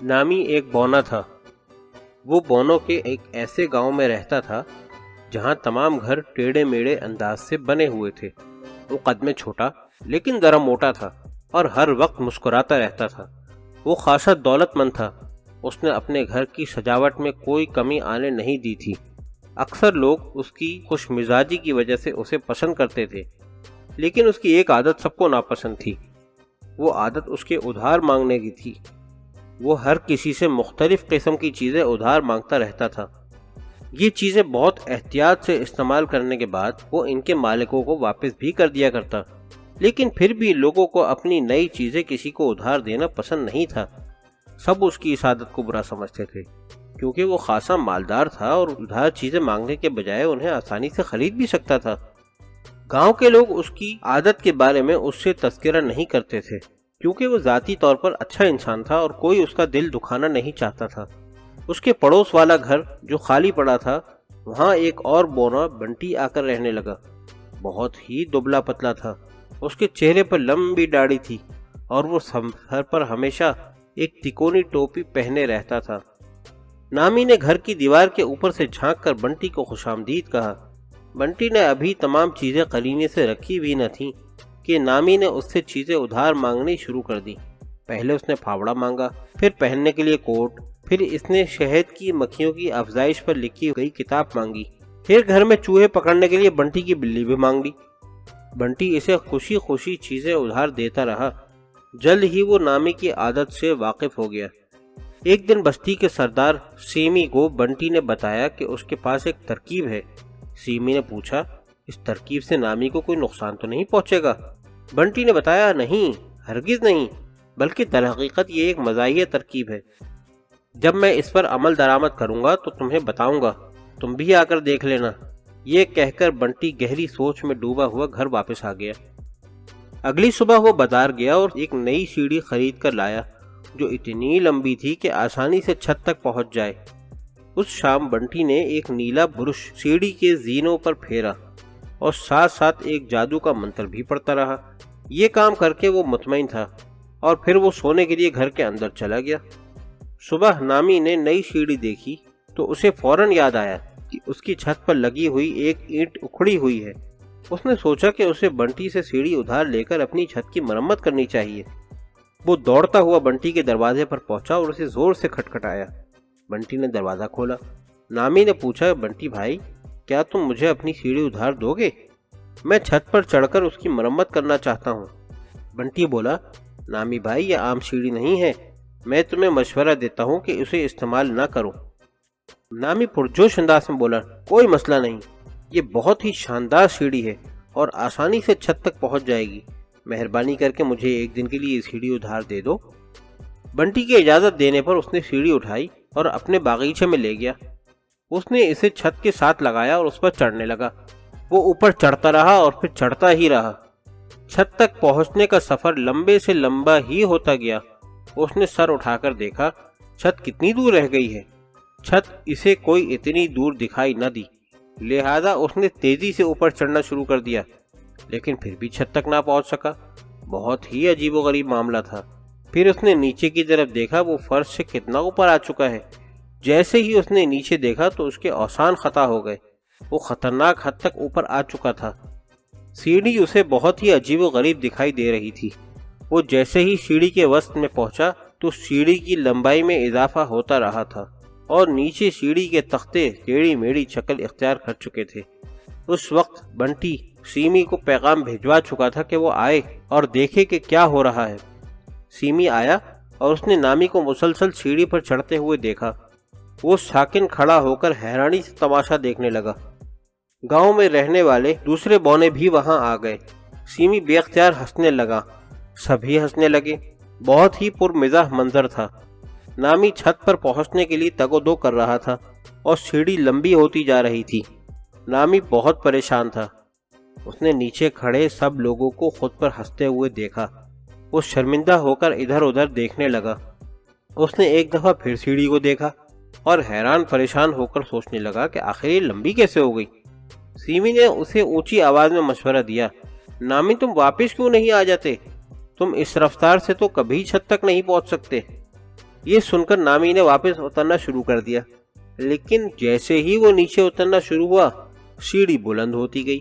नामी एक बौना था। वो बौनों के एक ऐसे गांव में रहता था जहां तमाम घर टेढ़े मेढ़े अंदाज से बने हुए थे। वो कद में छोटा लेकिन जरा मोटा था और हर वक्त मुस्कुराता रहता था। वो खासा दौलतमंद था। उसने अपने घर की सजावट में कोई कमी आने नहीं दी थी। अक्सर लोग उसकी खुशमिजाजी की वजह से उसे पसंद करते थे, लेकिन उसकी एक आदत सबको नापसंद थी। वो आदत उसके उधार मांगने की थी। वो हर किसी से मुख्तलिफ किस्म की चीज़ें उधार मांगता रहता था। ये चीज़ें बहुत एहतियात से इस्तेमाल करने के बाद वो इनके मालिकों को वापस भी कर दिया करता, लेकिन फिर भी लोगों को अपनी नई चीज़ें किसी को उधार देना पसंद नहीं था। सब उसकी इस आदत को बुरा समझते थे, क्योंकि वो खासा मालदार था और उधार चीज़ें मांगने के बजाय उन्हें आसानी से खरीद भी सकता था। गांव के लोग उसकी आदत के बारे में उससे तज़किरा नहीं करते थे, क्योंकि वो ज़ाती तौर पर अच्छा इंसान था और कोई उसका दिल दुखाना नहीं चाहता था। उसके पड़ोस वाला घर जो खाली पड़ा था, वहाँ एक और बौना बंटी आकर रहने लगा। बहुत ही दुबला पतला था। उसके चेहरे पर लंबी दाढ़ी थी और वो सर पर हमेशा एक तिकोनी टोपी पहने रहता था। नामी ने घर की दीवार के ऊपर से झांककर बंटी को खुशामदीद कहा। बंटी ने अभी तमाम चीज़ें करीने से रखी भी न थीं कि नामी ने उससे चीज़ें उधार मांगनी शुरू कर दी। पहले उसने फावड़ा मांगा, फिर पहनने के लिए कोट, फिर इसने शहद की मक्खियों की अफजाइश पर लिखी गई किताब मांगी, फिर घर में चूहे पकड़ने के लिए बंटी की बिल्ली भी मांग ली। बंटी इसे खुशी खुशी चीज़ें उधार देता रहा। जल्द ही वो नामी की आदत से वाकिफ हो गया। एक दिन बस्ती के सरदार सीमी को बंटी ने बताया कि उसके पास एक तरकीब है। सीमी ने पूछा, इस तरकीब से नामी को कोई नुकसान तो नहीं पहुंचेगा? बंटी ने बताया, नहीं, हरगिज नहीं, बल्कि दरहकीकत ये एक मज़ाहिया तरकीब है। जब मैं इस पर अमल दरामद करूंगा तो तुम्हें बताऊंगा, तुम भी आकर देख लेना। ये कहकर बंटी गहरी सोच में डूबा हुआ घर वापस आ गया। अगली सुबह वो बाजार गया और एक नई सीढ़ी खरीद कर लाया, जो इतनी लंबी थी कि आसानी से छत तक पहुंच जाए। उस शाम बंटी ने एक नीला बुरुश सीढ़ी के जीनों पर फेरा और साथ साथ एक जादू का मंत्र भी पढ़ता रहा। ये काम करके वो मुतमईन था और फिर वो सोने के लिए घर के अंदर चला गया। सुबह नामी ने नई सीढ़ी देखी तो उसे फौरन याद आया कि उसकी छत पर लगी हुई एक ईंट उखड़ी हुई है। उसने सोचा कि उसे बंटी से सीढ़ी उधार लेकर अपनी छत की मरम्मत करनी चाहिए। वो दौड़ता हुआ बंटी के दरवाजे पर पहुंचा और उसे जोर से खटखटाया। बंटी ने दरवाज़ा खोला। नामी ने पूछा, बंटी भाई, क्या तुम मुझे अपनी सीढ़ी उधार दोगे? मैं छत पर चढ़कर उसकी मरम्मत करना चाहता हूँ। बंटी बोला, नामी भाई, यह आम सीढ़ी नहीं है। मैं तुम्हें मशवरा देता हूँ कि उसे इस्तेमाल ना करो। नामी पुरजोश अंदाज में बोला, कोई मसला नहीं, ये बहुत ही शानदार सीढ़ी है और आसानी से छत तक पहुँच जाएगी। मेहरबानी करके मुझे एक दिन के लिए ये सीढ़ी उधार दे दो। बंटी की इजाज़त देने पर उसने सीढ़ी उठाई और अपने बागीचे में ले गया। उसने इसे छत के साथ लगाया और उस पर चढ़ने लगा। वो ऊपर चढ़ता रहा और फिर चढ़ता ही रहा। छत तक पहुंचने का सफ़र लंबे से लंबा ही होता गया। उसने सर उठाकर देखा, छत कितनी दूर रह गई है। छत इसे कोई इतनी दूर दिखाई न दी, लिहाजा उसने तेज़ी से ऊपर चढ़ना शुरू कर दिया, लेकिन फिर भी छत तक ना पहुंच सका। बहुत ही अजीबोगरीब मामला था। फिर उसने नीचे की तरफ देखा, वो फर्श से कितना ऊपर आ चुका है। जैसे ही उसने नीचे देखा तो उसके औसान खता हो गए। वो खतरनाक हद तक ऊपर आ चुका था। सीढ़ी उसे बहुत ही अजीबोगरीब दिखाई दे रही थी। वो जैसे ही सीढ़ी के वसत में पहुंचा तो सीढ़ी की लंबाई में इजाफा होता रहा था और नीचे सीढ़ी के तख्ते टेढ़ी मेढ़ी शक्ल इख्तियार कर चुके थे। उस वक्त बंटी सीमी को पैगाम भिजवा चुका था कि वो आए और देखे कि क्या हो रहा है। सीमी आया और उसने नामी को मुसलसल सीढ़ी पर चढ़ते हुए देखा। वो साकिन खड़ा होकर हैरानी से तमाशा देखने लगा। गांव में रहने वाले दूसरे बौने भी वहां आ गए। सीमी बेख्तियार हंसने लगा। सभी हंसने लगे। बहुत ही पुरमिजाह मंजर था। नामी छत पर पहुंचने के लिए तगोदो कर रहा था और सीढ़ी लंबी होती जा रही थी। नामी बहुत परेशान था। उसने नीचे खड़े सब लोगों को खुद पर हंसते हुए देखा। वो शर्मिंदा होकर इधर उधर देखने लगा। उसने एक दफ़ा फिर सीढ़ी को देखा और हैरान परेशान होकर सोचने लगा कि आखिर ये लंबी कैसे हो गई। सीमी ने उसे ऊंची आवाज़ में मशवरा दिया, नामी, तुम वापस क्यों नहीं आ जाते? तुम इस रफ्तार से तो कभी छत तक नहीं पहुंच सकते। یہ سن کر نامی نے واپس اترنا شروع کر دیا، لیکن جیسے ہی وہ نیچے اترنا شروع ہوا سیڑھی بلند ہوتی گئی۔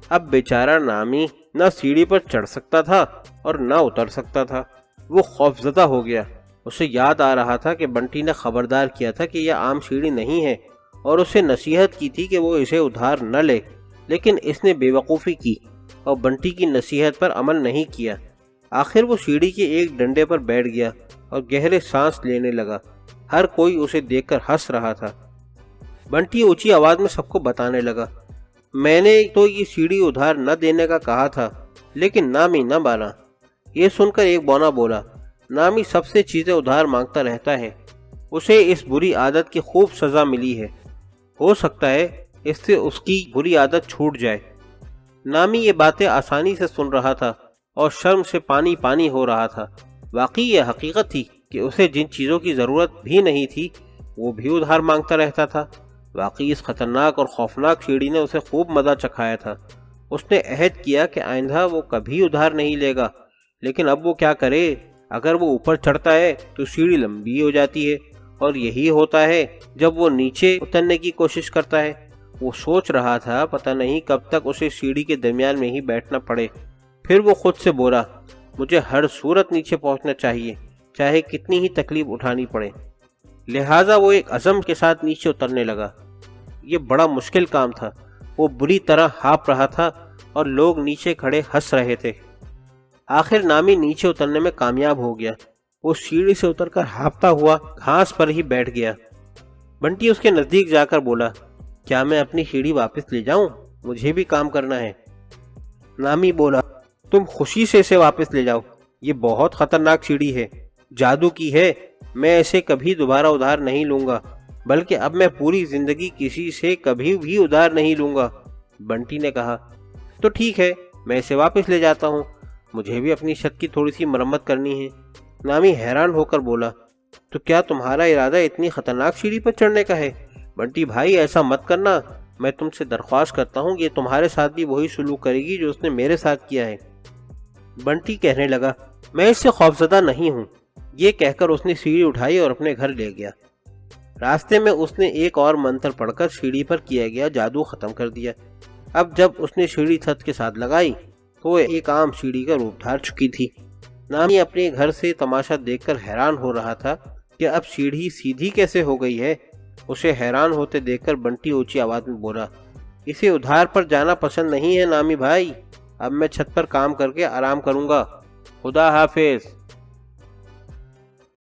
اب بیچارہ نامی نہ سیڑھی پر چڑھ سکتا تھا اور نہ اتر سکتا تھا۔ وہ خوفزدہ ہو گیا۔ اسے یاد آ رہا تھا کہ بنٹی نے خبردار کیا تھا کہ یہ عام سیڑھی نہیں ہے اور اسے نصیحت کی تھی کہ وہ اسے ادھار نہ لے، لیکن اس نے بے وقوفی کی اور بنٹی کی نصیحت پر عمل نہیں کیا۔ آخر وہ سیڑھی کے ایک ڈنڈے پر بیٹھ گیا اور گہرے سانس لینے لگا۔ ہر کوئی اسے دیکھ کر ہنس رہا تھا۔ بنٹی اونچی آواز میں سب کو بتانے لگا، میں نے تو یہ سیڑھی ادھار نہ دینے کا کہا تھا، لیکن نامی نہ مانا۔ یہ سن کر ایک بونا بولا، نامی سب سے چیزیں ادھار مانگتا رہتا ہے، اسے اس بری عادت کی خوب سزا ملی ہے، ہو سکتا ہے اس سے اس کی بری عادت چھوٹ جائے۔ نامی یہ باتیں آسانی سے سن رہا تھا اور شرم سے پانی پانی ہو رہا تھا۔ واقعی یہ حقیقت تھی کہ اسے جن چیزوں کی ضرورت بھی نہیں تھی وہ بھی ادھار مانگتا رہتا تھا۔ واقعی اس خطرناک اور خوفناک سیڑھی نے اسے خوب مزہ چکھایا تھا۔ اس نے عہد کیا کہ آئندہ وہ کبھی ادھار نہیں لے گا، لیکن اب وہ کیا کرے؟ اگر وہ اوپر چڑھتا ہے تو سیڑھی لمبی ہو جاتی ہے، اور یہی ہوتا ہے جب وہ نیچے اترنے کی کوشش کرتا ہے۔ وہ سوچ رہا تھا پتہ نہیں کب تک اسے سیڑھی کے درمیان میں ہی بیٹھنا پڑے۔ پھر وہ خود سے بولا، مجھے ہر صورت نیچے پہنچنا چاہیے، چاہے کتنی ہی تکلیف اٹھانی پڑے۔ لہٰذا وہ ایک عزم کے ساتھ نیچے اترنے لگا۔ یہ بڑا مشکل کام تھا۔ وہ بری طرح ہانپ رہا تھا اور لوگ نیچے کھڑے ہنس رہے تھے۔ آخر نامی نیچے اترنے میں کامیاب ہو گیا۔ وہ سیڑھی سے اتر کر ہانپتا ہوا گھاس پر ہی بیٹھ گیا۔ بنٹی اس کے نزدیک جا کر بولا، کیا میں اپنی سیڑھی واپس لے جاؤں؟ مجھے بھی کام کرنا ہے۔ نامی بولا، تم خوشی سے اسے واپس لے جاؤ، یہ بہت خطرناک سیڑھی ہے، جادو کی ہے، میں اسے کبھی دوبارہ ادھار نہیں لوں گا، بلکہ اب میں پوری زندگی کسی سے کبھی بھی ادھار نہیں لوں گا۔ بنٹی نے کہا، تو ٹھیک ہے، میں اسے واپس لے جاتا ہوں، مجھے بھی اپنی چھت کی تھوڑی سی مرمت کرنی ہے۔ نامی حیران ہو کر بولا، تو کیا تمہارا ارادہ اتنی خطرناک سیڑھی پر چڑھنے کا ہے؟ بنٹی بھائی ایسا مت کرنا، میں تم سے درخواست کرتا ہوں کہ تمہارے ساتھ بھی وہی سلوک کرے گی جو اس نے میرے ساتھ کیا ہے۔ بنٹی کہنے لگا، میں اس سے خوفزدہ نہیں ہوں۔ یہ کہہ کر اس نے سیڑھی اٹھائی اور اپنے گھر لے گیا۔ راستے میں اس نے ایک اور منتر پڑھ کر سیڑھی پر کیا گیا جادو ختم کر دیا۔ اب جب اس نے سیڑھی چھت کے ساتھ لگائی تو وہ ایک عام سیڑھی کا روپ دھار چکی تھی۔ نامی اپنے گھر سے تماشا دیکھ کر حیران ہو رہا تھا کہ اب سیڑھی سیدھی کیسے ہو گئی ہے۔ اسے حیران ہوتے دیکھ کر بنٹی اونچی آواز میں بولا، اسے ادھار پر جانا پسند نہیں ہے نامی بھائی، اب میں چھت پر کام کر کے آرام کروں گا، خدا حافظ۔